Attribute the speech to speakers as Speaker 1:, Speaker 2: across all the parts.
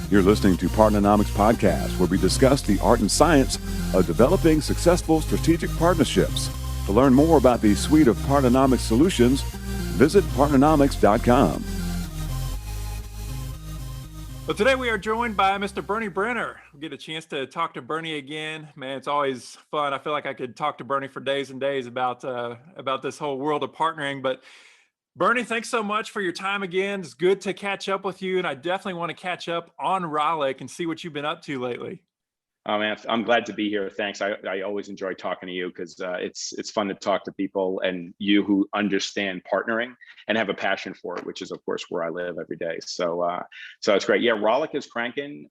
Speaker 1: You're listening to Partnernomics Podcast, where we discuss the art and science of developing successful strategic partnerships. To learn more about the suite of Partnernomics solutions, visit partnernomics.com.
Speaker 2: Well, today we are joined by Mr. Bernie Brenner. We'll get a chance to talk to Bernie again. Man, it's always fun. I feel like I could talk to Bernie for days and days about this whole world of partnering. But Bernie, thanks so much for your time again. It's good to catch up with you, and I definitely want to catch up on Rollick and see what you've been up to lately.
Speaker 3: Oh man, I'm glad to be here. Thanks. I always enjoy talking to you because it's fun to talk to people and you who understand partnering and have a passion for it, which is of course where I live every day. So it's great. Yeah, Rollick is cranking.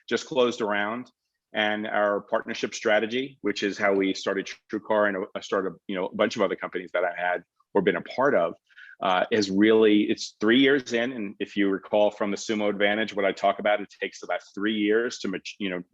Speaker 3: Just closed around, and our partnership strategy, which is how we started TrueCar and I started a bunch of other companies that I had or been a part of. It's 3 years in, and if you recall from the Sumo Advantage, what I talk about, it takes about 3 years to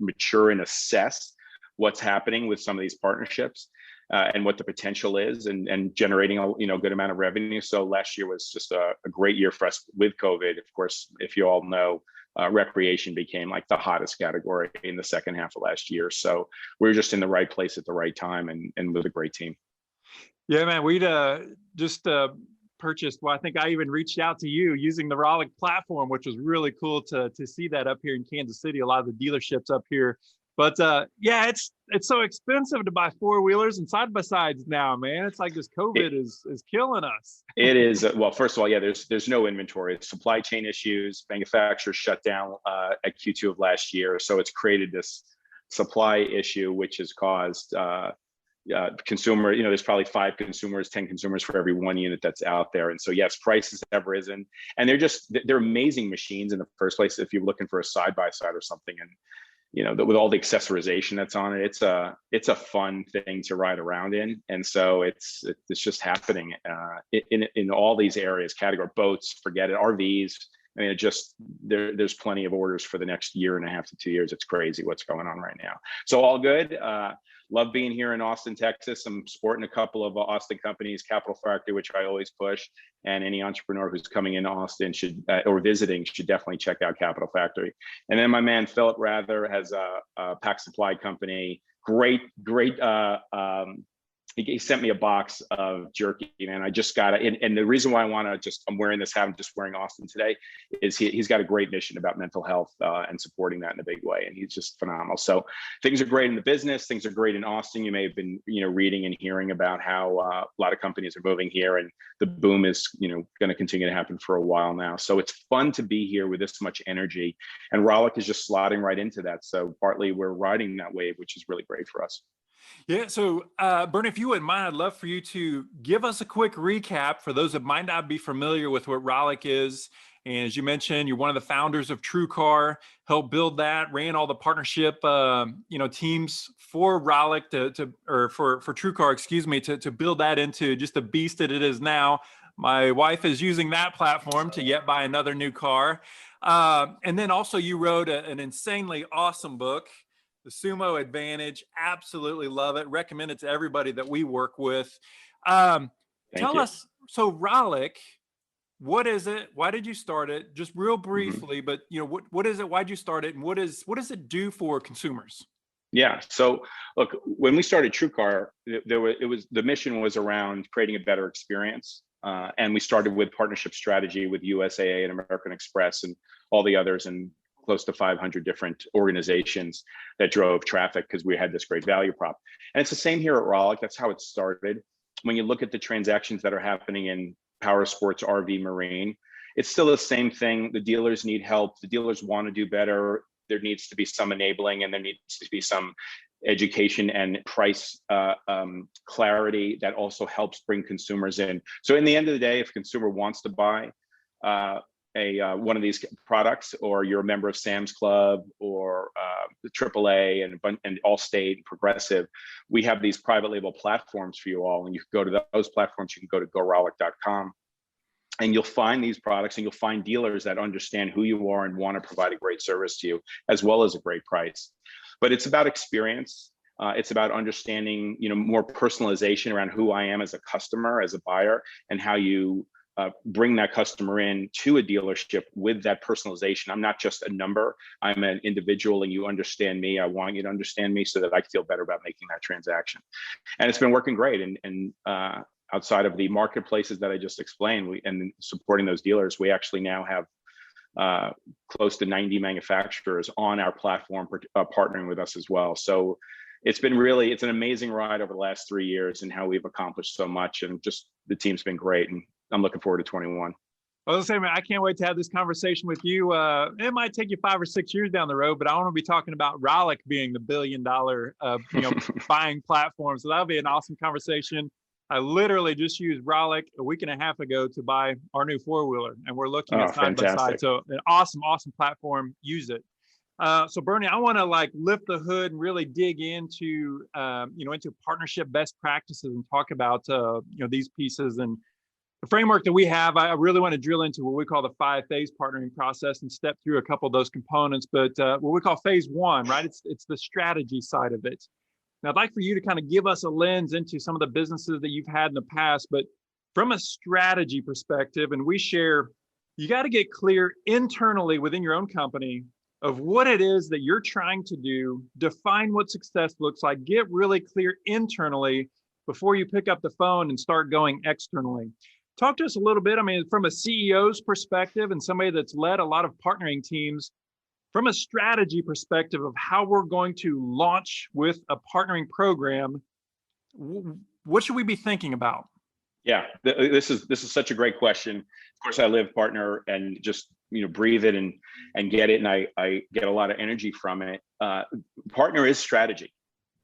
Speaker 3: mature and assess what's happening with some of these partnerships and what the potential is, and generating a good amount of revenue. So last year was just a great year for us with COVID. Of course, if you all know, recreation became like the hottest category in the second half of last year. So we were just in the right place at the right time, and with a great team.
Speaker 2: Yeah, man, we'd just purchased, well, I think I even reached out to you using the Rollick platform, which was really cool to see that up here in Kansas City, a lot of the dealerships up here. But yeah, it's so expensive to buy four-wheelers and side-by-sides now, man. It's like this COVID is killing us.
Speaker 3: It is. Well, first of all, yeah, there's no inventory. Supply chain issues, manufacturers shut down at Q2 of last year. So it's created this supply issue, which has caused consumer, there's probably 5 consumers, 10 consumers for every 1 unit that's out there. And so yes, prices have risen, and they're amazing machines in the first place. If you're looking for a side-by-side or something, and with all the accessorization that's on it, it's a fun thing to ride around in. And so it's just happening in all these areas, category boats, forget it, RVs. I mean, there's plenty of orders for the next year and a half to 2 years. It's crazy what's going on right now. So all good. Love being here in Austin, Texas. I'm supporting a couple of Austin companies, Capital Factory, which I always push. And any entrepreneur who's coming into Austin or visiting should definitely check out Capital Factory. And then my man, Philip Rather, has a pack supply company. Great. He sent me a box of jerky, man. I just got it. And the reason why I'm wearing this hat, I'm just wearing Austin today, is he's got a great mission about mental health and supporting that in a big way. And he's just phenomenal. So things are great in the business. Things are great in Austin. You may have been, reading and hearing about how a lot of companies are moving here, and the boom is, going to continue to happen for a while now. So it's fun to be here with this much energy, and Rollick is just slotting right into that. So partly we're riding that wave, which is really great for us.
Speaker 2: Yeah. So, Bernie, if you wouldn't mind, I'd love for you to give us a quick recap for those that might not be familiar with what Rollick is. And as you mentioned, you're one of the founders of TrueCar, helped build that, ran all the partnership, teams for Rollick for TrueCar, excuse me, to build that into just the beast that it is now. My wife is using that platform to yet buy another new car. And then also you wrote an insanely awesome book, The Sumo Advantage. Absolutely love it. Recommend it to everybody that we work with. Tell us, so Rollick, what is it? Why did you start it? Just real briefly, but what is it? Why'd you start it? And what does it do for consumers?
Speaker 3: Yeah. So look, when we started TrueCar, the mission was around creating a better experience. And we started with partnership strategy with USAA and American Express and all the others, and close to 500 different organizations that drove traffic because we had this great value prop. And it's the same here at Rollick. That's how it started. When you look at the transactions that are happening in Powersports, RV, Marine, it's still the same thing. The dealers need help. The dealers want to do better. There needs to be some enabling, and there needs to be some education and price clarity that also helps bring consumers in. So in the end of the day, if a consumer wants to buy one of these products, or you're a member of Sam's Club or the AAA and Allstate, Progressive, we have these private label platforms for you all. And you can go to those platforms. You can go to gorollick.com, and you'll find these products, and you'll find dealers that understand who you are and want to provide a great service to you, as well as a great price. But it's about experience. It's about understanding, more personalization around who I am as a customer, as a buyer, and how you bring that customer in to a dealership with that personalization. I'm not just a number. I'm an individual, and you understand me. I want you to understand me so that I feel better about making that transaction. And it's been working great. And outside of the marketplaces that I just explained, and supporting those dealers, we actually now have close to 90 manufacturers on our platform partnering with us as well. So it's an amazing ride over the last 3 years and how we've accomplished so much, and just the team's been great, and I'm looking forward to 21.
Speaker 2: I was saying, man, I can't wait to have this conversation with you. It might take you 5 or 6 years down the road, but I want to be talking about Rollick being the billion-dollar, buying platform. So that'll be an awesome conversation. I literally just used Rollick a week and a half ago to buy our new four-wheeler, and we're looking at side by side. So an awesome platform. Use it. So Bernie, I want to lift the hood and really dig into into partnership best practices and talk about these pieces and the framework that we have. I really want to drill into what we call the 5-phase partnering process and step through a couple of those components. But what we call phase 1, right? It's the strategy side of it. Now, I'd like for you to kind of give us a lens into some of the businesses that you've had in the past, but from a strategy perspective, and we share, you got to get clear internally within your own company of what it is that you're trying to do, define what success looks like, get really clear internally before you pick up the phone and start going externally. Talk to us a little bit, from a CEO's perspective and somebody that's led a lot of partnering teams, from a strategy perspective of how we're going to launch with a partnering program, what should we be thinking about?
Speaker 3: Yeah, this is such a great question. Of course, I live partner and just breathe it and get it, and I get a lot of energy from it. Partner is strategy.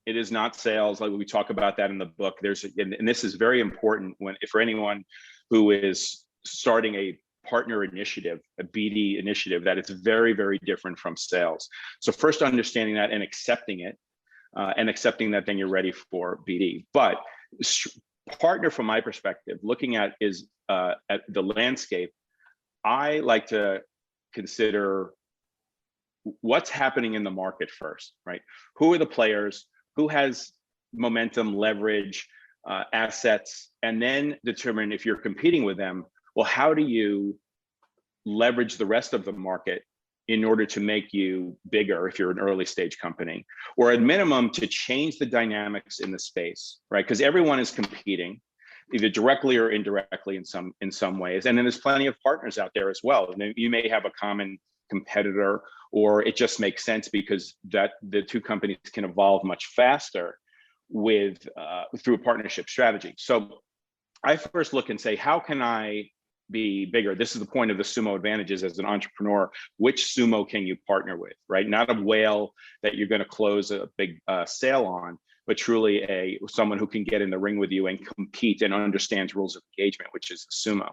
Speaker 3: It is not sales. Like we talk about that in the book. And this is very important for anyone who is starting a partner initiative, a BD initiative, that it's very, very different from sales. So first understanding that and accepting it, and accepting that then you're ready for BD. But partner, from my perspective, looking at the landscape, I like to consider what's happening in the market first, right? Who are the players? Who has momentum, leverage, assets, and then determine if you're competing with them. Well, how do you leverage the rest of the market in order to make you bigger if you're an early stage company, or at minimum to change the dynamics in the space, right? Because everyone is competing, either directly or indirectly in some ways. And then there's plenty of partners out there as well. And you may have a common competitor, or it just makes sense because the two companies can evolve much faster through a partnership strategy. So I first look and say, how can I be bigger? This is the point of the sumo advantages as an entrepreneur. Which sumo can you partner with, right? Not a whale that you're going to close a big sale on, but truly someone who can get in the ring with you and compete and understands rules of engagement, which is sumo.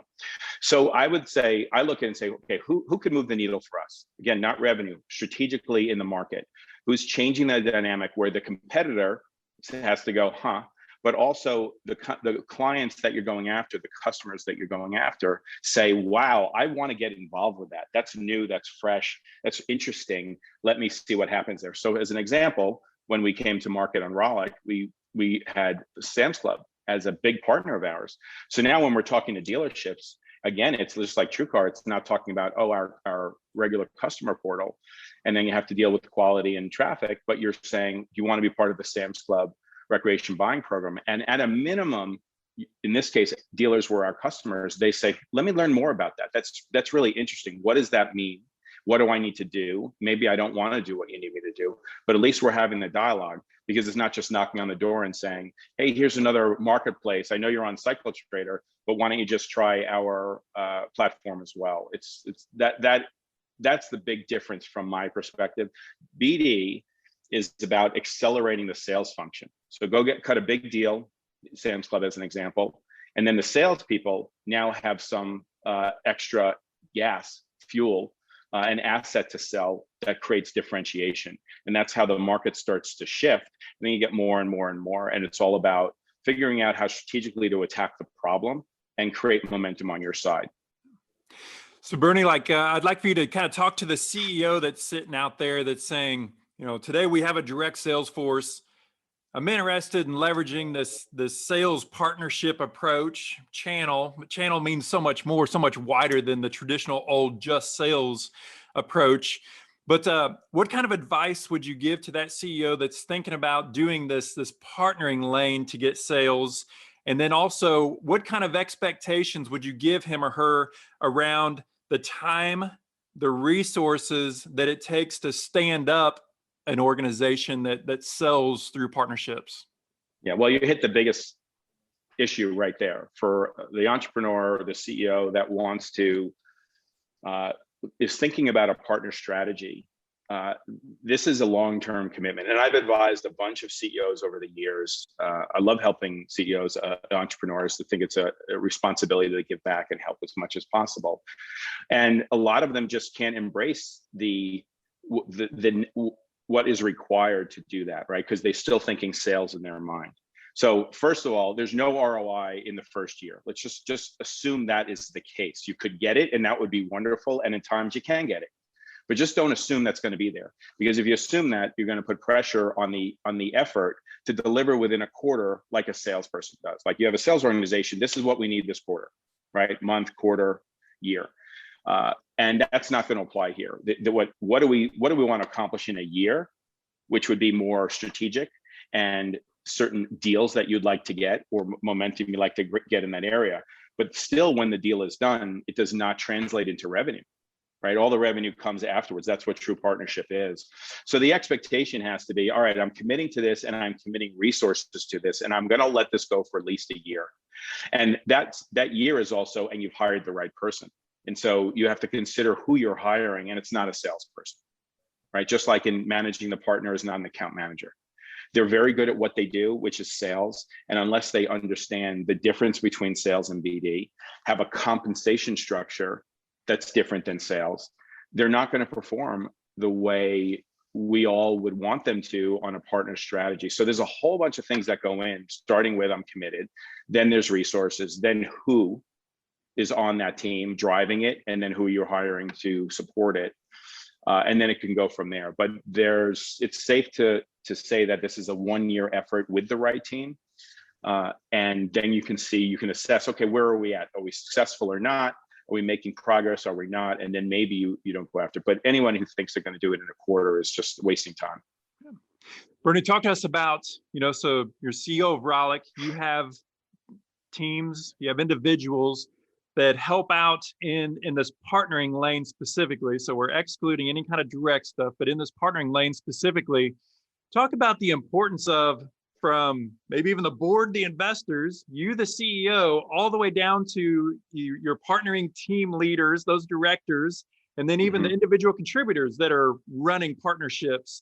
Speaker 3: So I would say, I look at it and say, okay, who could move the needle for us? Again, not revenue, strategically in the market. Who's changing the dynamic where the competitor has to go, but also the clients that you're going after, the customers that you're going after say, wow, I want to get involved with that. That's new, that's fresh, that's interesting. Let me see what happens there. So as an example, when we came to market on Rollick, we had Sam's Club as a big partner of ours. So now when we're talking to dealerships, again, it's just like TrueCar. It's not talking about, our regular customer portal, and then you have to deal with quality and traffic, but you're saying, do you want to be part of the Sam's Club recreation buying program? And at a minimum, in this case, dealers were our customers. They say, let me learn more about that. That's really interesting. What does that mean? What do I need to do? Maybe I don't want to do what you need me to do, but at least we're having the dialogue, because it's not just knocking on the door and saying, hey, here's another marketplace. I know you're on Cycle Trader, but why don't you just try our platform as well? That's the big difference from my perspective. BD is about accelerating the sales function. So cut a big deal, Sam's Club as an example, and then the salespeople now have some extra fuel, an asset to sell that creates differentiation. And that's how the market starts to shift. And then you get more and more and more. And it's all about figuring out how strategically to attack the problem and create momentum on your side.
Speaker 2: So Bernie, I'd like for you to kind of talk to the CEO that's sitting out there that's saying, today we have a direct sales force. I'm interested in leveraging this sales partnership approach. Channel means so much more, so much wider than the traditional old just sales approach. But what kind of advice would you give to that CEO that's thinking about doing this partnering lane to get sales? And then also, what kind of expectations would you give him or her around the time, the resources that it takes to stand up an organization that sells through partnerships?
Speaker 3: Yeah, well, you hit the biggest issue right there for the entrepreneur, the CEO that wants to is thinking about a partner strategy. This is a long-term commitment, and I've advised a bunch of CEOs over the years. I love helping CEOs, entrepreneurs, to think it's a responsibility to give back and help as much as possible. And a lot of them just can't embrace what is required to do that, right? Because they're still thinking sales in their mind. So first of all, there's no ROI in the first year. Let's just assume that is the case. You could get it, and that would be wonderful. And in times you can get it, but just don't assume that's going to be there. Because if you assume that, you're going to put pressure on the effort to deliver within a quarter, like a salesperson does. Like you have a sales organization, this is what we need this quarter, right? Month, quarter, year. And that's not going to apply here. What do we want to accomplish in a year, which would be more strategic, and certain deals that you'd like to get or momentum you'd like to get in that area. But still, when the deal is done, it does not translate into revenue, right? All the revenue comes afterwards. That's what true partnership is. So the expectation has to be, all right, I'm committing to this and I'm committing resources to this, and I'm going to let this go for at least a year. And that year is also, and you've hired the right person. And so you have to consider who you're hiring, and it's not a salesperson, right? Just like in managing the partner is not an account manager. They're very good at what they do, which is sales. And unless they understand the difference between sales and BD, have a compensation structure that's different than sales, they're not going to perform the way we all would want them to on a partner strategy. So there's a whole bunch of things that go in, starting with I'm committed, then there's resources, then who is on that team driving it, and then who you're hiring to support it. And then it can go from there. But it's safe to say that this is a 1-year effort with the right team. And then you can assess, okay, where are we at? Are we successful or not? Are we making progress? Are we not? And then maybe you don't go after it. But anyone who thinks they're going to do it in a quarter is just wasting time.
Speaker 2: Yeah. Bernie, talk to us about, so you're CEO of Rollick, you have teams, you have individuals that help out in this partnering lane specifically. So we're excluding any kind of direct stuff, but in this partnering lane specifically, talk about the importance of, from maybe even the board, the investors, you, the CEO, all the way down to your partnering team leaders, those directors, and then even the individual contributors that are running partnerships.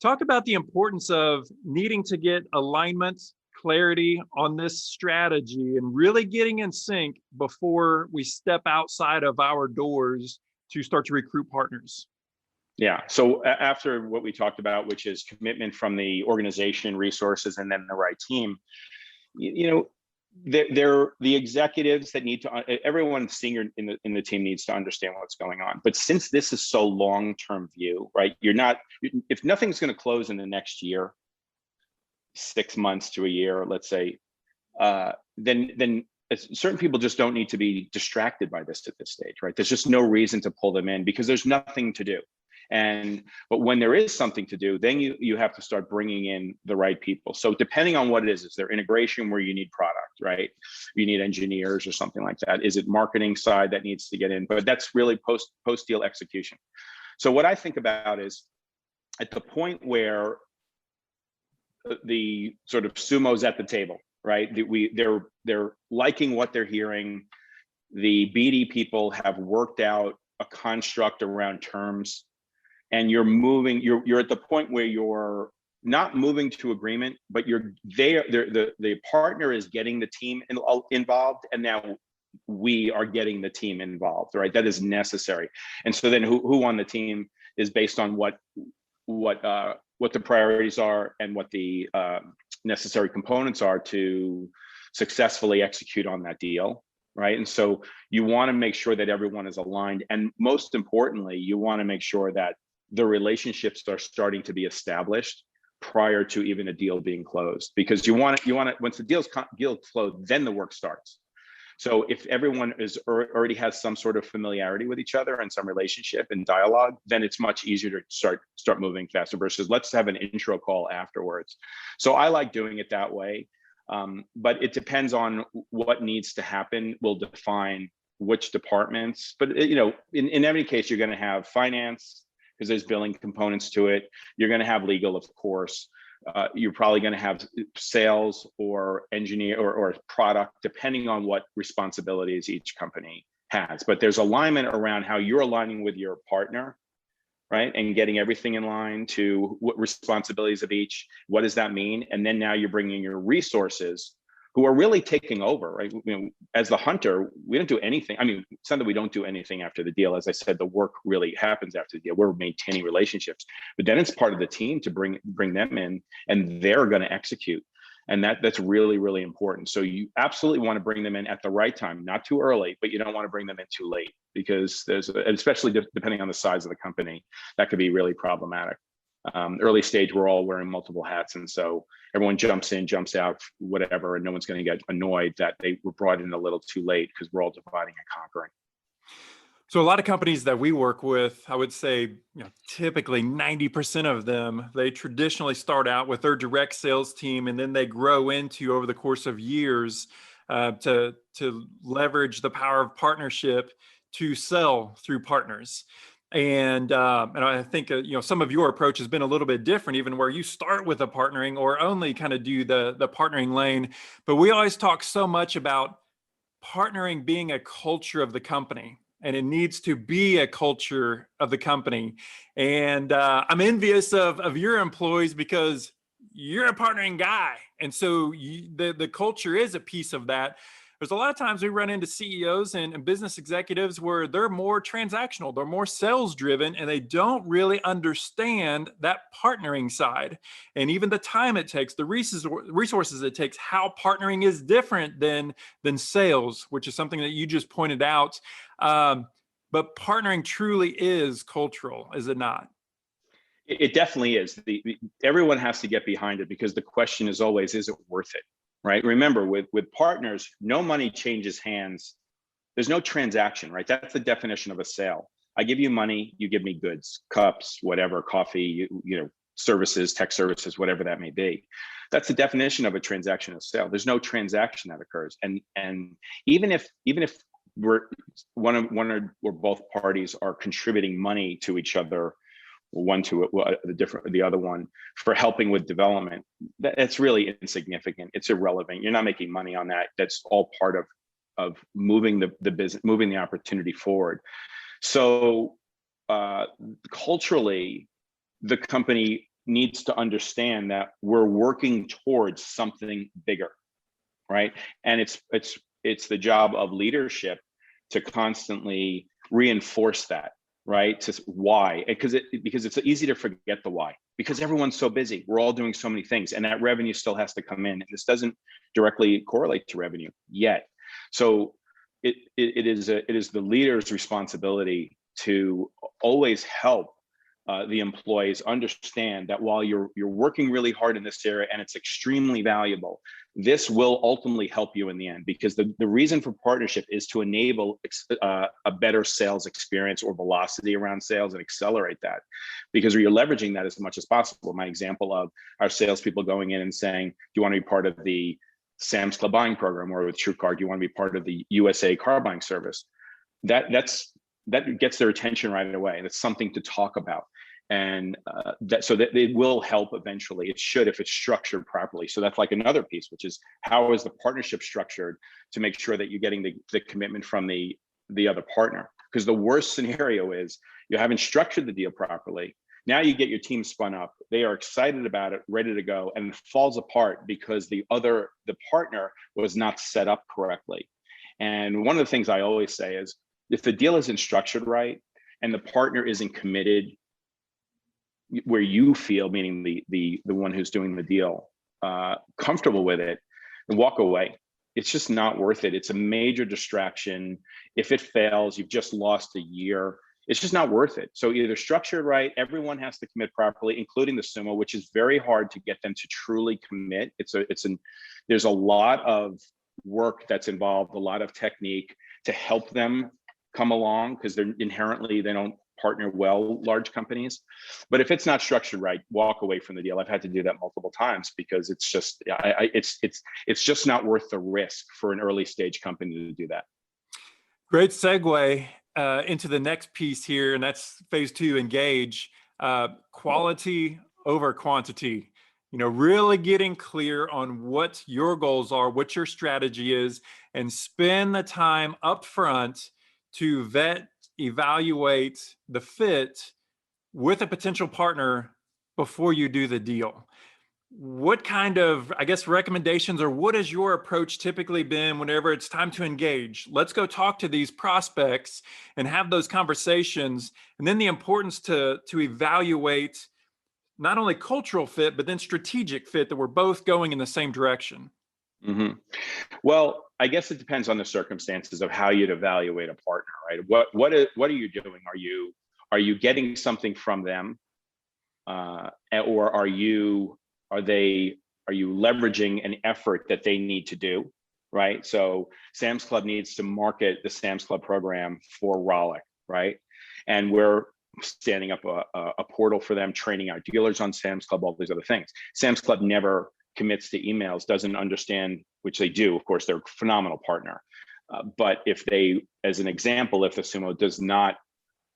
Speaker 2: Talk about the importance of needing to get alignment, clarity on this strategy, and really getting in sync before we step outside of our doors to start to recruit partners.
Speaker 3: Yeah. So after what we talked about, which is commitment from the organization, resources, and then the right team, they're the executives that need to, everyone senior in the team needs to understand what's going on. But since this is so long-term view, right? If nothing's going to close in the next year, 6 months to a year, let's say, then certain people just don't need to be distracted by this at this stage, right? There's just no reason to pull them in because there's nothing to do. But when there is something to do, then you have to start bringing in the right people. So depending on what it is there integration where you need product, right? You need engineers or something like that. Is it marketing side that needs to get in? But that's really post-deal execution. So what I think about is at the point where the sort of sumo's at the table, right? They're liking what they're hearing. The BD people have worked out a construct around terms, and you're at the point where you're not moving to agreement, but the partner is getting the team involved, and now we are getting the team involved, right? That is necessary. And so then who on the team is based on what the priorities are and what the necessary components are to successfully execute on that deal, right? And so you want to make sure that everyone is aligned. And most importantly, you want to make sure that the relationships are starting to be established prior to even a deal being closed, because you want it once the deal closed, then the work starts. So if everyone already has some sort of familiarity with each other and some relationship and dialogue, then it's much easier to start moving faster versus let's have an intro call afterwards. So I like doing it that way. But it depends on what needs to happen will define which departments. But in every case, you're going to have finance because there's billing components to it. You're going to have legal, of course. You're probably going to have sales or engineer or product, depending on what responsibilities each company has. But there's alignment around how you're aligning with your partner, right? And getting everything in line to what responsibilities of each, what does that mean? And then now you're bringing your resources who are really taking over, right? As the hunter, we don't do anything. I mean, it's not that we don't do anything after the deal. As I said, the work really happens after the deal. We're maintaining relationships, but then it's part of the team to bring them in, and they're going to execute. And that's really, really important. So you absolutely want to bring them in at the right time, not too early, but you don't want to bring them in too late, because especially depending on the size of the company, that could be really problematic. Early stage, we're all wearing multiple hats. And so everyone jumps in, jumps out, whatever, and no one's going to get annoyed that they were brought in a little too late because we're all dividing and conquering.
Speaker 2: So a lot of companies that we work with, I would say, typically 90% of them, they traditionally start out with their direct sales team, and then they grow into, over the course of years, to leverage the power of partnership to sell through partners. And I think some of your approach has been a little bit different, even where you start with a partnering or only kind of do the partnering lane. But we always talk so much about partnering being a culture of the company, and it needs to be a culture of the company. And I'm envious of your employees because you're a partnering guy, and so the culture is a piece of that. There's a lot of times we run into CEOs and business executives where they're more transactional, they're more sales driven, and they don't really understand that partnering side. And even the time it takes, the resources it takes, how partnering is different than sales, which is something that you just pointed out. But partnering truly is cultural, is it not?
Speaker 3: It definitely is. Everyone has to get behind it, because the question is always, is it worth it? Right? Remember, with partners, no money changes hands. There's no transaction, right? That's the definition of a sale. I give you money, you give me goods, cups, whatever, coffee, services, tech services, whatever that may be. That's the definition of a transaction of sale. There's no transaction that occurs. And even if we're one or both parties are contributing money to each other, one to the other one, for helping with development, that's really insignificant. It's irrelevant. You're not making money on that. That's all part of moving the business, moving the opportunity forward. So culturally, the company needs to understand that we're working towards something bigger, right? And it's the job of leadership to constantly reinforce that. Right? To why? Because it's easy to forget the why, because everyone's so busy. We're all doing so many things, and that revenue still has to come in. And this doesn't directly correlate to revenue yet. So it is the leader's responsibility to always help the employees understand that while you're working really hard in this area and it's extremely valuable, this will ultimately help you in the end, because the reason for partnership is to enable a better sales experience or velocity around sales and accelerate that, because you're leveraging that as much as possible. My example of our salespeople going in and saying, do you want to be part of the Sam's Club buying program, or with TrueCar, do you want to be part of the USA car buying service? That gets their attention right away, and it's something to talk about. And that it will help eventually. It should, if it's structured properly. So that's like another piece, which is, how is the partnership structured to make sure that you're getting the commitment from the other partner? Because the worst scenario is you haven't structured the deal properly. Now you get your team spun up, they are excited about it, ready to go, and it falls apart because the partner was not set up correctly. And one of the things I always say is, if the deal isn't structured right and the partner isn't committed where you feel, meaning the one who's doing the deal, comfortable with it, and walk away. It's just not worth it. It's a major distraction. If it fails, you've just lost a year. It's just not worth it. So either structured right, everyone has to commit properly, including the sumo, which is very hard to get them to truly commit. There's a lot of work that's involved, a lot of technique to help them come along, because they don't partner well, large companies. But if it's not structured right, walk away from the deal. I've had to do that multiple times, because it's just it's just not worth the risk for an early stage company to do that.
Speaker 2: Great segue into the next piece here, and that's phase 2, engage. Quality over quantity. Really getting clear on what your goals are, what your strategy is, and spend the time up front to vet, evaluate the fit with a potential partner before you do the deal. What kind of, recommendations, or what has your approach typically been whenever it's time to engage? Let's go talk to these prospects and have those conversations. And then the importance to evaluate not only cultural fit, but then strategic fit, that we're both going in the same direction.
Speaker 3: Mm-hmm. Well, I guess it depends on the circumstances of how you'd evaluate a partner, right? What are you doing? Are you getting something from them, or are you leveraging an effort that they need to do, right? So Sam's Club needs to market the Sam's Club program for Rollick, right? And we're standing up a portal for them, training our dealers on Sam's Club, all these other things. Sam's Club never commits to emails, doesn't understand, which they do, of course, they're a phenomenal partner. But if as an example, if the sumo does not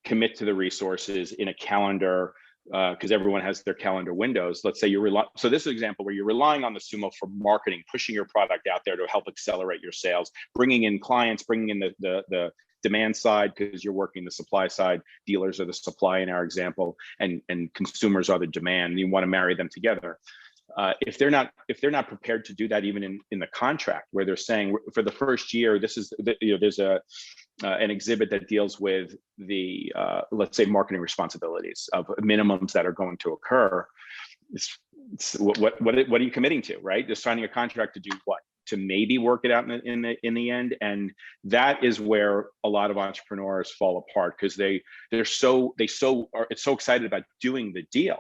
Speaker 3: commit to the resources in a calendar, because everyone has their calendar windows. Let's say so this is an example where you're relying on the sumo for marketing, pushing your product out there to help accelerate your sales, bringing in clients, bringing in the demand side, because you're working the supply side. Dealers are the supply in our example, and consumers are the demand. And you want to marry them together. If they're not prepared to do that, even in the contract, where they're saying for the first year, there's an exhibit that deals with the let's say marketing responsibilities of minimums that are going to occur. What are you committing to, right? Just signing a contract to do what? To maybe work it out in the end. And that is where a lot of entrepreneurs fall apart, because they're so excited about doing the deal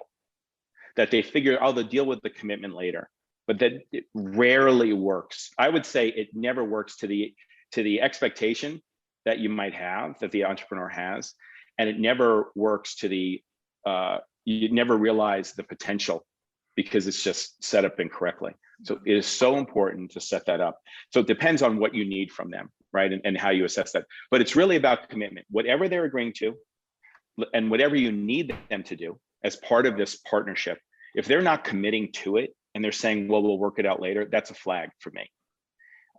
Speaker 3: that they figure, oh, they'll deal with the commitment later. But that it rarely works. I would say it never works to the expectation that you might have, that the entrepreneur has, and it never works to you never realize the potential, because it's just set up incorrectly. So it is so important to set that up. So it depends on what you need from them, right? And how you assess that. But it's really about commitment. Whatever they're agreeing to, and whatever you need them to do as part of this partnership, if they're not committing to it and they're saying, well, we'll work it out later, that's a flag for me.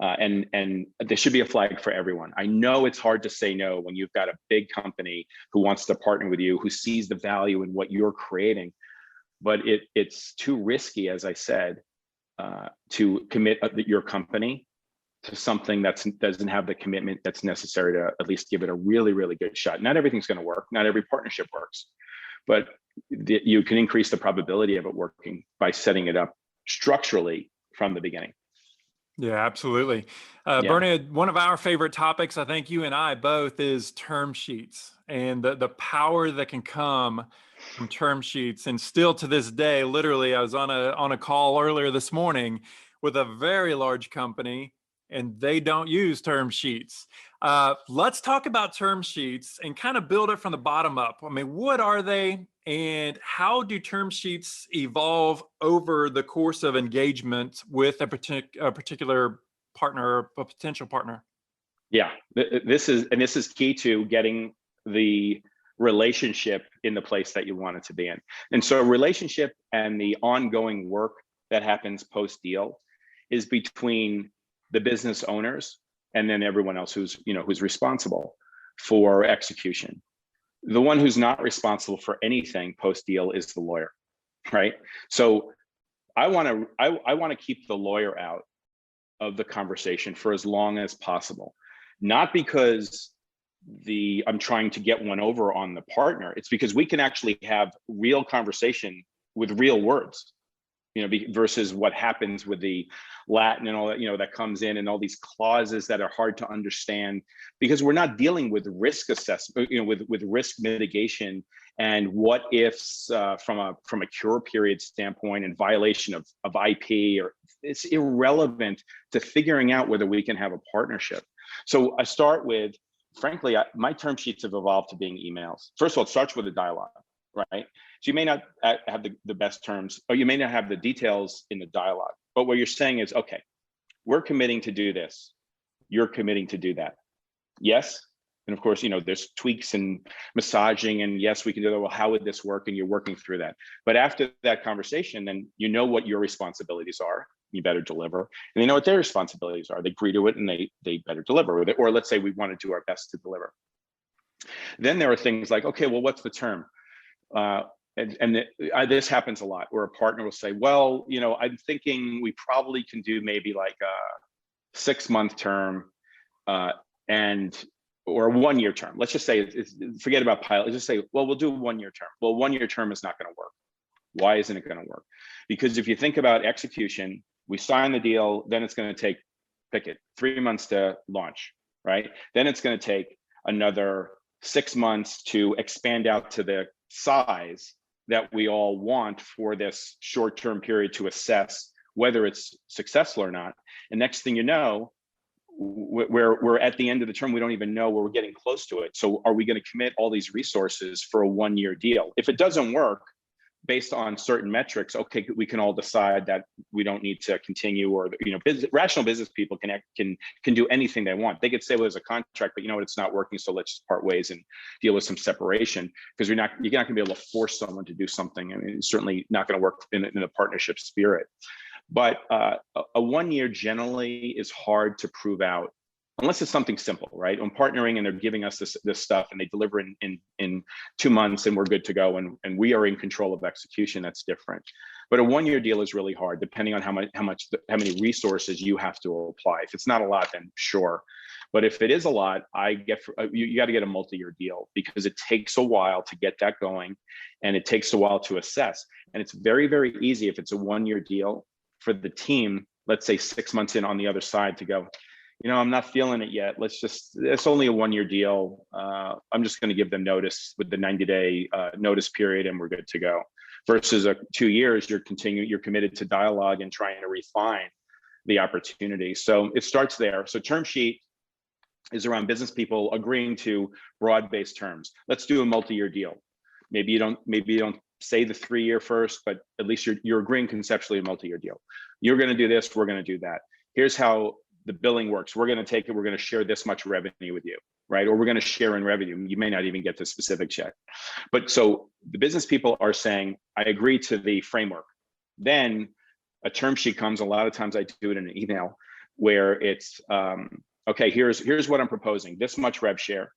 Speaker 3: And there should be a flag for everyone. I know it's hard to say no when you've got a big company who wants to partner with you, who sees the value in what you're creating, but it's too risky, as I said, to commit your company to something that doesn't have the commitment that's necessary to at least give it a really, really good shot. Not everything's going to work. Not every partnership works, but you can increase the probability of it working by setting it up structurally from the beginning.
Speaker 2: Yeah, absolutely. Bernie, one of our favorite topics, I think you and I both, is term sheets and the power that can come from term sheets. And still to this day, literally, I was on a call earlier this morning with a very large company, and they don't use term sheets. Let's talk about term sheets and kind of build it from the bottom up. I mean, what are they, and how do term sheets evolve over the course of engagement with a particular partner or a potential partner?
Speaker 3: Yeah, this is key to getting the relationship in the place that you want it to be in. And so relationship and the ongoing work that happens post-deal is between the business owners and then everyone else who's responsible for execution. The one who's not responsible for anything post-deal is the lawyer, right? So I want to keep the lawyer out of the conversation for as long as possible, not because I'm trying to get one over on the partner. It's because we can actually have real conversation with real words. versus what happens with the Latin and all that, that comes in, and all these clauses that are hard to understand, because we're not dealing with risk assessment, with risk mitigation and what ifs from a cure period standpoint and violation of IP, or it's irrelevant to figuring out whether we can have a partnership. So I start with, frankly, my term sheets have evolved to being emails. First of all, it starts with a dialogue, right? So you may not have the best terms, or you may not have the details in the dialogue, but what you're saying is, okay, we're committing to do this. You're committing to do that. Yes. And of course, there's tweaks and massaging, and yes, we can do that. Well, how would this work? And you're working through that. But after that conversation, then what your responsibilities are. You better deliver. And they know what their responsibilities are. They agree to it, and they better deliver with it. Or let's say we want to do our best to deliver. Then there are things like, okay, well, what's the term? This happens a lot, where a partner will say, well, I'm thinking we probably can do maybe like a 6-month term or a 1-year term. Let's just say, forget about pilot. Let's just say, well, we'll do a 1-year term. Well, 1-year term is not going to work. Why isn't it going to work? Because if you think about execution, we sign the deal, then it's going to take, pick it, 3 months to launch, right? Then it's going to take another 6 months to expand out to the size that we all want for this short-term period to assess whether it's successful or not. And next thing you know, we're at the end of the term. We don't even know where we're getting close to it. So are we going to commit all these resources for a 1-year deal? If it doesn't work based on certain metrics, okay, we can all decide that we don't need to continue, or rational business people can do anything they want. They could say, well, there's a contract, but it's not working, so let's just part ways and deal with some separation, because you're not going to be able to force someone to do something. I mean, it's certainly not going to work in a partnership spirit. But a 1 year generally is hard to prove out, unless it's something simple, right? When partnering and they're giving us this stuff and they deliver in 2 months and we're good to go, and we are in control of execution, that's different. But a 1 year deal is really hard, depending on how many resources you have to apply. If it's not a lot, then sure. But if it is a lot, you got to get a multi-year deal, because it takes a while to get that going, and it takes a while to assess. And it's very, very easy if it's a 1 year deal for the team, let's say 6 months in on the other side, to go, I'm not feeling it yet. It's only a 1 year deal. I'm just going to give them notice with the 90-day notice period, and we're good to go. Versus 2 years, you're committed to dialogue and trying to refine the opportunity. So it starts there. So term sheet is around business people agreeing to broad-based terms. Let's do a multi-year deal. Maybe you don't say the 3 year first, but at least you're agreeing conceptually a multi-year deal. You're going to do this, we're going to do that. Here's how the billing works. We're going to take it, we're going to share this much revenue with you, right? Or we're going to share in revenue. You may not even get the specific check. But so the business people are saying, I agree to the framework. Then a term sheet comes. A lot of times I do it in an email where it's, okay, here's what I'm proposing. This much rev share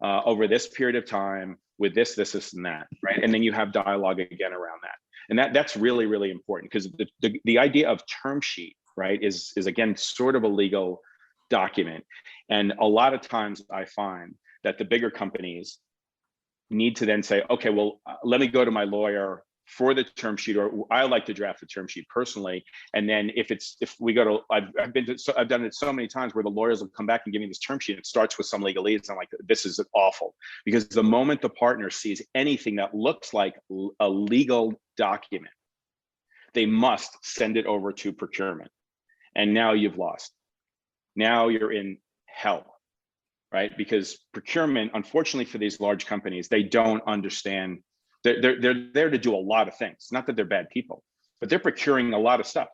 Speaker 3: over this period of time with this, and that, right? And then you have dialogue again around that. And that's really, really important, because the idea of term sheet, right, is again sort of a legal document. And a lot of times I find that the bigger companies need to then say, okay, well, let me go to my lawyer for the term sheet, or I like to draft the term sheet personally. And then if we go to, I've done it so many times where the lawyers will come back and give me this term sheet. It starts with some legalese. I'm like, this is awful, because the moment the partner sees anything that looks like a legal document, they must send it over to procurement. And now you've lost. Now you're in hell, right? Because procurement, unfortunately for these large companies, they don't understand. They're there to do a lot of things. Not that they're bad people, but they're procuring a lot of stuff.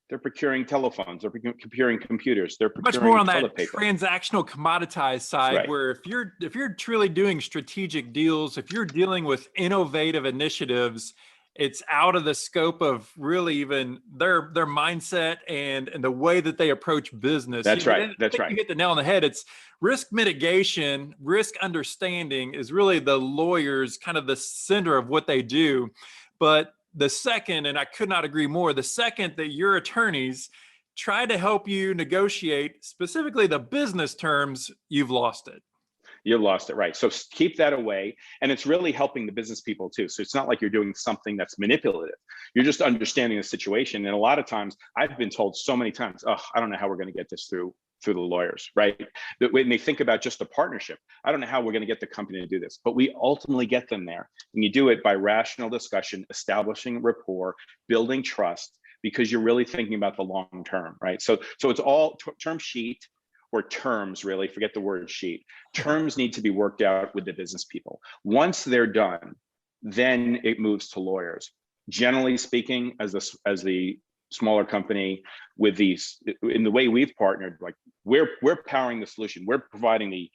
Speaker 3: They're procuring telephones. They're procuring computers. They're procuring
Speaker 2: much more on that
Speaker 3: toilet paper.
Speaker 2: Transactional, commoditized side,
Speaker 3: right.
Speaker 2: Where if you're truly doing strategic deals, if you're dealing with innovative initiatives, it's out of the scope of really even their mindset and the way that they approach business.
Speaker 3: That's right. That's right.
Speaker 2: You hit the nail on the head. It's risk mitigation, risk understanding is really the lawyers, kind of the center of what they do. But the second, and I could not agree more, the second that your attorneys try to help you negotiate specifically the business terms, you've lost it.
Speaker 3: You lost it, right? So keep that away, and it's really helping the business people too. So it's not like you're doing something that's manipulative. You're just understanding the situation. And a lot of times, I've been told so many times, "Oh, I don't know how we're going to get this through the lawyers," right? That when they think about just a partnership, I don't know how we're going to get the company to do this, but we ultimately get them there, and you do it by rational discussion, establishing rapport, building trust, because you're really thinking about the long term, right? So it's all term sheet. Or terms, really, forget the word sheet. Terms need to be worked out with the business people. Once they're done, then it moves to lawyers. Generally speaking, as the smaller company, with these, in the way we've partnered, like we're powering the solution. We're providing the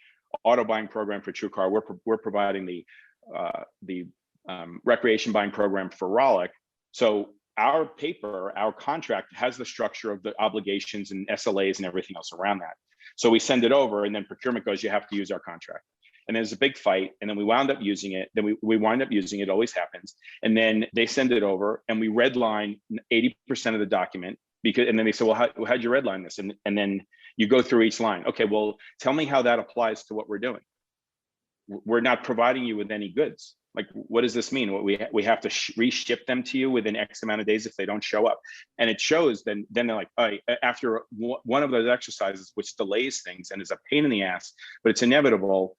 Speaker 3: auto buying program for TrueCar. We're providing the recreation buying program for Rollick. So our paper, our contract has the structure of the obligations and SLAs and everything else around that. So we send it over, and then procurement goes, you have to use our contract. And there's a big fight, and then we wound up using it. Then we wind up using it, always happens. And then they send it over, and we redline 80% of the document, and then they say, well, how'd you redline this? And then you go through each line. Okay, well, tell me how that applies to what we're doing. We're not providing you with any goods. Like, what does this mean? We have to reship them to you within X amount of days if they don't show up. And it shows, then they're like, all right, after one of those exercises, which delays things and is a pain in the ass, but it's inevitable,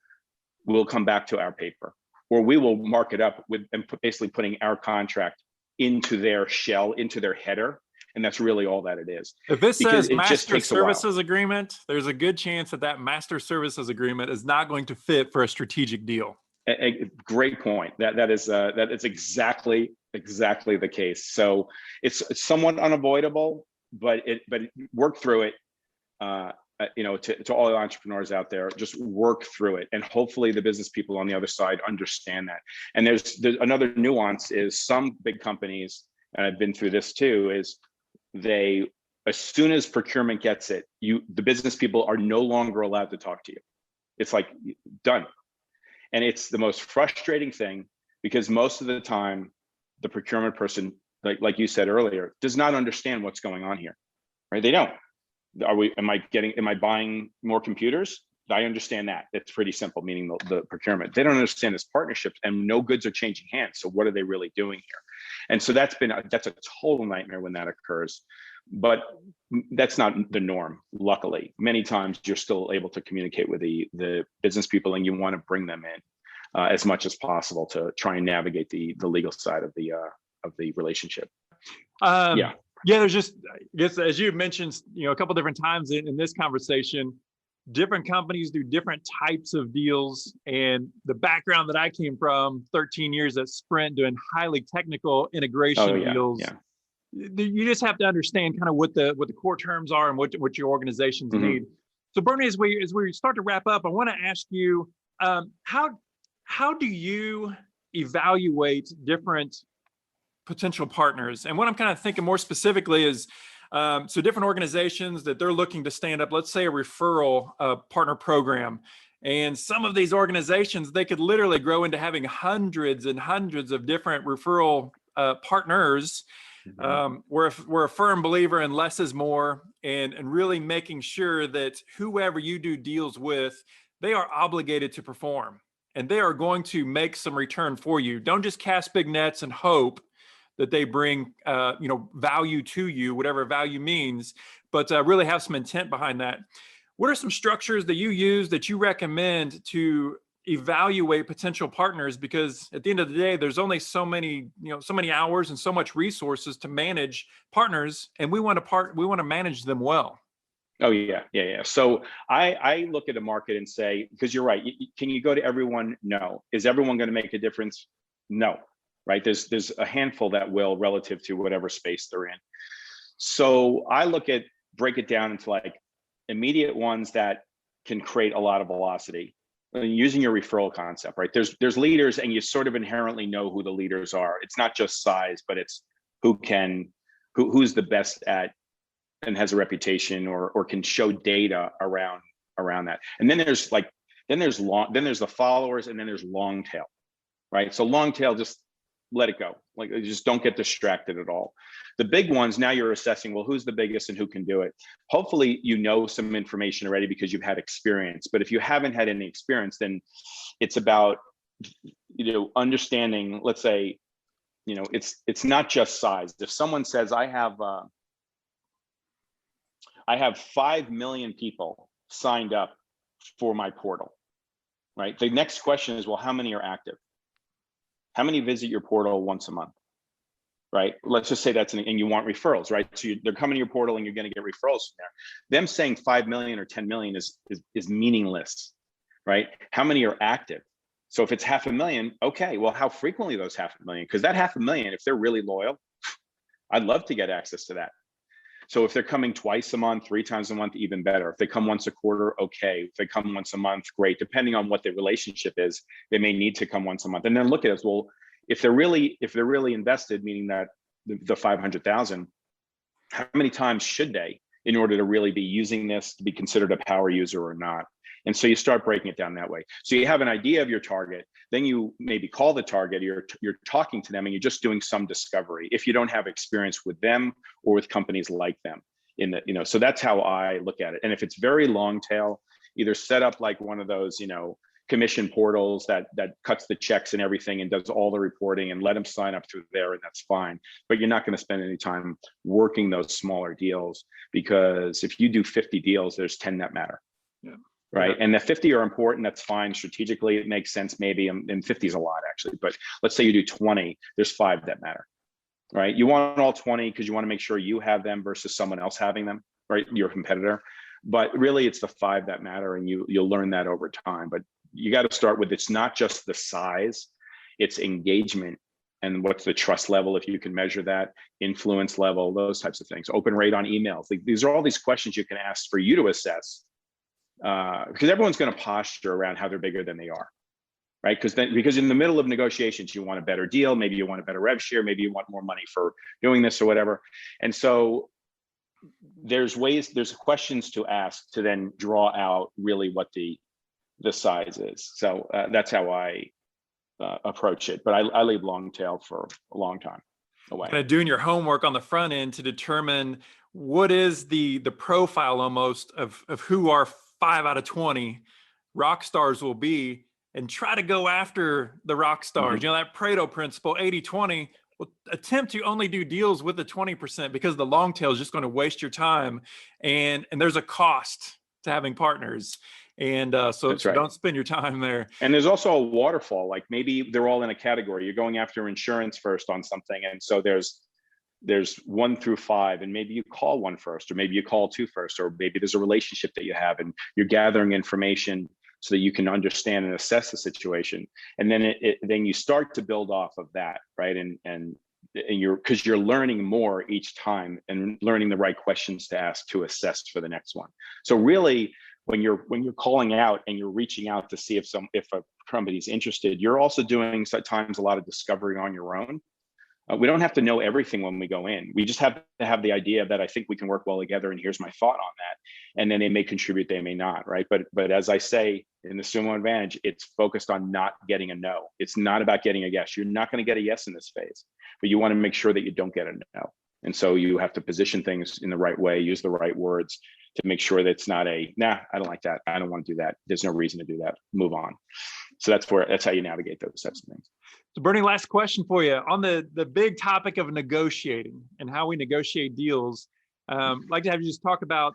Speaker 3: we'll come back to our paper, or we will mark it up with and basically putting our contract into their shell, into their header. And that's really all that it is.
Speaker 2: If this says
Speaker 3: it
Speaker 2: master services agreement, there's a good chance that master services agreement is not going to fit for a strategic deal.
Speaker 3: A great point. That is exactly the case. So it's somewhat unavoidable, but work through it. To all the entrepreneurs out there, just work through it, and hopefully the business people on the other side understand that. And there's another nuance is some big companies, and I've been through this too, is they, as soon as procurement gets it, the business people are no longer allowed to talk to you. It's like done. And it's the most frustrating thing, because most of the time the procurement person, like you said earlier, does not understand what's going on here, right? They don't. Am I buying more computers? I understand that. It's pretty simple, meaning the procurement. They don't understand this partnership, and no goods are changing hands. So what are they really doing here? And so that's a total nightmare when that occurs. But that's not the norm, luckily. Many times you're still able to communicate with the business people, and you want to bring them in as much as possible to try and navigate the legal side of the relationship.
Speaker 2: Yeah, there's just, I guess, as you mentioned, a couple different times in this conversation, different companies do different types of deals. And the background that I came from, 13 years at Sprint doing highly technical integration deals. Yeah. You just have to understand kind of what the core terms are and what your organizations need. So Bernie, as we start to wrap up, I want to ask you, how do you evaluate different potential partners? And what I'm kind of thinking more specifically is, so different organizations that they're looking to stand up, let's say a referral partner program. And some of these organizations, they could literally grow into having hundreds and hundreds of different referral partners. We're a firm believer in less is more, and really making sure that whoever you do deals with, they are obligated to perform, and they are going to make some return for you. Don't just cast big nets and hope that they bring value to you, whatever value means, but really have some intent behind that. What are some structures that you use that you recommend to evaluate potential partners? Because at the end of the day, there's only so many hours and so much resources to manage partners, and we want to manage them well.
Speaker 3: Oh yeah. So I look at a market and say, because you're right, can you go to everyone? No. Is everyone going to make a difference? No. Right? There's a handful that will, relative to whatever space they're in. So I break it down into like immediate ones that can create a lot of velocity. Using your referral concept, right? There's leaders, and you sort of inherently know who the leaders are. It's not just size, but it's who's the best at and has a reputation or can show data around that. And then there's the followers, and then there's long tail, right? So long tail, just let it go. Like, just don't get distracted at all. The big ones, now you're assessing, well, who's the biggest and who can do it? Hopefully you know some information already because you've had experience. But if you haven't had any experience, then it's about, understanding, let's say, it's not just size. If someone says, I have 5 million people signed up for my portal, right? The next question is, well, how many are active? How many visit your portal once a month, right? Let's just say and you want referrals, right? So they're coming to your portal and you're going to get referrals from there. Them saying 5 million or 10 million is meaningless, right? How many are active? So if it's 500,000, okay, well, how frequently those 500,000? Because that 500,000, if they're really loyal, I'd love to get access to that. So if they're coming twice a month, 3 times a month, even better. If they come once a quarter, okay. If they come once a month, great. Depending on what the relationship is, they may need to come once a month. And then look at it, well, if they're really invested, meaning that the 500,000, how many times should they, in order to really be using this to be considered a power user or not? And so you start breaking it down that way. So you have an idea of your target, then you maybe call the target, you're talking to them and you're just doing some discovery if you don't have experience with them or with companies like them so that's how I look at it. And if it's very long tail, either set up like one of those, commission portals that cuts the checks and everything and does all the reporting and let them sign up through there, and that's fine. But you're not going to spend any time working those smaller deals, because if you do 50 deals, there's 10 that matter.
Speaker 2: Yeah.
Speaker 3: Right. And the 50 are important. That's fine. Strategically, it makes sense. Maybe, and 50 is a lot actually, but let's say you do 20, there's 5 that matter, right? You want all 20 because you want to make sure you have them versus someone else having them, right? Your competitor. But really it's the 5 that matter, and you'll learn that over time. But you got to start with, it's not just the size, it's engagement and what's the trust level, if you can measure that, influence level, those types of things, open rate on emails. These are all these questions you can ask for you to assess. Because everyone's going to posture around how they're bigger than they are, right? Because in the middle of negotiations, you want a better deal, maybe you want a better rev share, maybe you want more money for doing this or whatever. And so there's questions to ask to then draw out really what the size is. So that's how I approach it. But I leave long tail for a long time away.
Speaker 2: Kind of doing your homework on the front end to determine what is the profile almost of who our 5 out of 20 rock stars will be, and try to go after the rock stars.
Speaker 3: Mm-hmm.
Speaker 2: That Pareto principle, 80-20, will attempt to only do deals with the 20%, because the long tail is just going to waste your time. And there's a cost to having partners. And so don't spend your time there.
Speaker 3: And there's also a waterfall, like maybe they're all in a category. You're going after insurance first on something. And so there's 1 through 5, and maybe you call 1 first, or maybe you call 2 first, or maybe there's a relationship that you have and you're gathering information so that you can understand and assess the situation. And then then you start to build off of that, right? And because you're learning more each time and learning the right questions to ask to assess for the next one. So really, when you're calling out and you're reaching out to see if a company's interested, you're also doing sometimes a lot of discovery on your own. We don't have to know everything when we go in. We just have to have the idea that I think we can work well together, and here's my thought on that. And then they may contribute, they may not, right? But as I say in the Sumo Advantage, it's focused on not getting a no. It's not about getting a yes. You're not going to get a yes in this phase, but you want to make sure that you don't get a no. And so you have to position things in the right way, use the right words to make sure that it's not nah, I don't like that. I don't want to do that. There's no reason to do that. Move on. So that's how you navigate those types of things.
Speaker 2: So Bernie, last question for you on the big topic of negotiating and how we negotiate deals. I'd like to have you just talk about,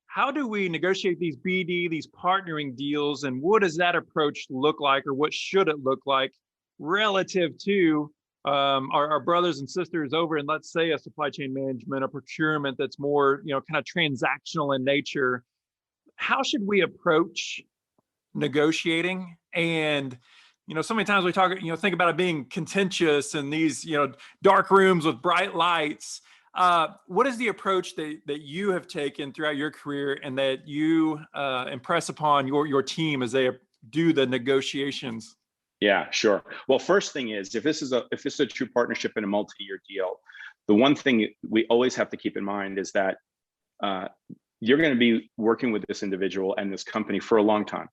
Speaker 2: how do we negotiate these BD, these partnering deals, and what does that approach look like, or what should it look like relative to our brothers and sisters over in, let's say, a supply chain management, a procurement that's more, kind of transactional in nature? How should we approach negotiating? And so many times we talk, think about it being contentious and these, dark rooms with bright lights. What is the approach that you have taken throughout your career, and that you impress upon your team as they do the negotiations?
Speaker 3: Yeah, sure. Well, first thing is, if this is a true partnership and a multi-year deal, the one thing we always have to keep in mind is that you're going to be working with this individual and this company for a long time,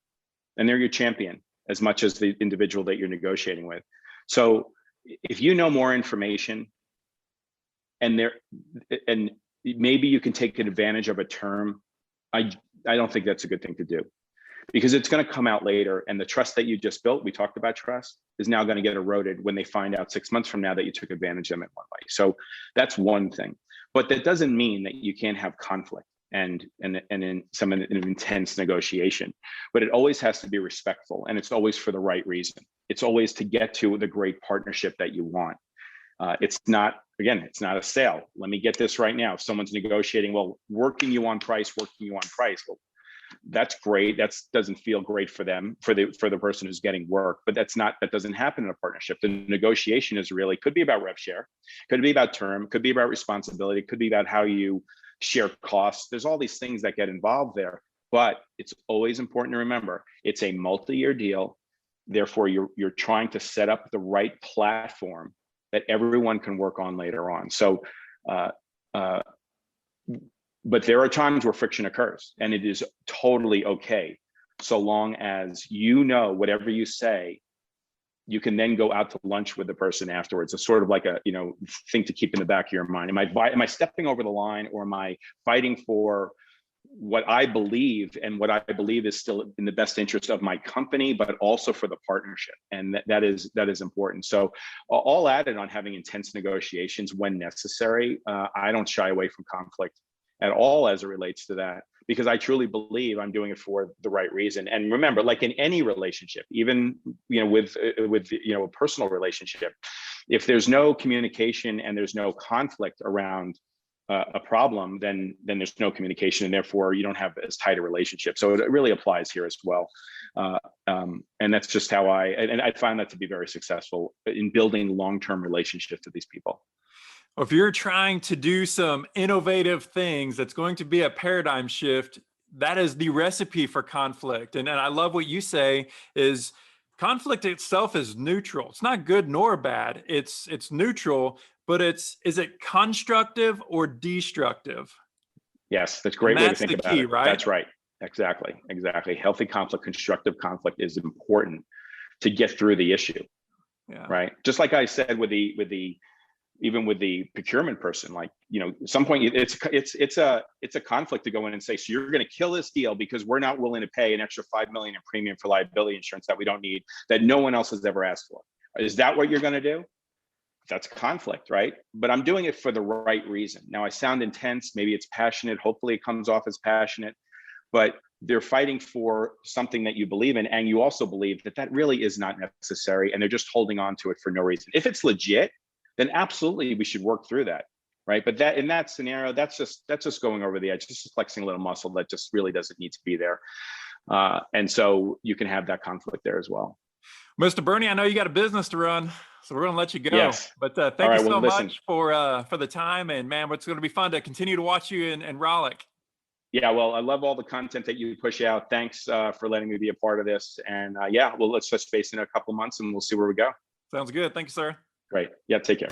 Speaker 3: and they're your champion as much as the individual that you're negotiating with. So if you know more information and maybe you can take advantage of a term, I don't think that's a good thing to do, because it's going to come out later, and the trust that you just built, we talked about trust, is now going to get eroded when they find out 6 months from now that you took advantage of them in one way. So that's one thing, but that doesn't mean that you can't have conflict and in some intense negotiation, but it always has to be respectful, and it's always for the right reason. It's always to get to the great partnership that you want. It's not a sale. Let me get this right now. If someone's negotiating, well, working you on price. Well, that's great. That doesn't feel great for them, for the person who's getting work, but that doesn't happen in a partnership. The negotiation is really, could be about rev share, could be about term, could be about responsibility, could be about how you share costs. There's all these things that get involved there, but it's always important to remember, it's a multi-year deal. Therefore, you're trying to set up the right platform that everyone can work on later on. So, but there are times where friction occurs, and it is totally okay, so long as you know whatever you say, you can then go out to lunch with the person afterwards. It's sort of like a thing to keep in the back of your mind. Am I stepping over the line, or am I fighting for what I believe, and what I believe is still in the best interest of my company, but also for the partnership? And that is important. So all added on having intense negotiations when necessary. I don't shy away from conflict at all as it relates to that, because I truly believe I'm doing it for the right reason. And remember, like in any relationship, even with a personal relationship, if there's no communication and there's no conflict around a problem, then there's no communication, and therefore you don't have as tight a relationship. So it really applies here as well. And that's just how I find that to be very successful in building long-term relationships with these people.
Speaker 2: If you're trying to do some innovative things, that's going to be a paradigm shift. That is the recipe for conflict. And I love what you say is conflict itself is neutral. It's not good nor bad. It's neutral, but is it constructive or destructive?
Speaker 3: Yes, that's a great way to think about it.
Speaker 2: Right?
Speaker 3: That's right. Exactly. Healthy conflict, constructive conflict is important to get through the issue. Yeah. Right. Just like I said even with the procurement person, like, at some point it's a conflict to go in and say, so you're going to kill this deal because we're not willing to pay an extra $5 million in premium for liability insurance that we don't need, that no one else has ever asked for. Is that what you're going to do? That's conflict, right? But I'm doing it for the right reason. Now I sound intense, maybe it's passionate, hopefully it comes off as passionate, but they're fighting for something that you believe in, and you also believe that really is not necessary, and they're just holding on to it for no reason. If it's legit, then absolutely we should work through that, right? But in that scenario, that's just going over the edge. It's just flexing a little muscle that just really doesn't need to be there. And so you can have that conflict there as well.
Speaker 2: Mr. Bernie, I know you got a business to run, so we're going to let you go.
Speaker 3: Yes.
Speaker 2: But thank you so much for the time, and man, it's going to be fun to continue to watch you in Rollick.
Speaker 3: Yeah, well, I love all the content that you push out. Thanks for letting me be a part of this. And let's touch base in a couple months, and we'll see where we go.
Speaker 2: Sounds good. Thank you, sir.
Speaker 3: Great. Yeah, take care.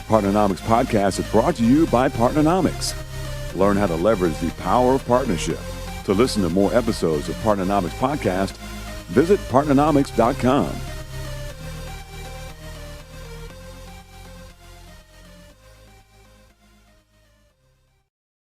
Speaker 1: Partnernomics Podcast is brought to you by Partnernomics. Learn how to leverage the power of partnership. To listen to more episodes of Partnernomics Podcast, visit partnernomics.com.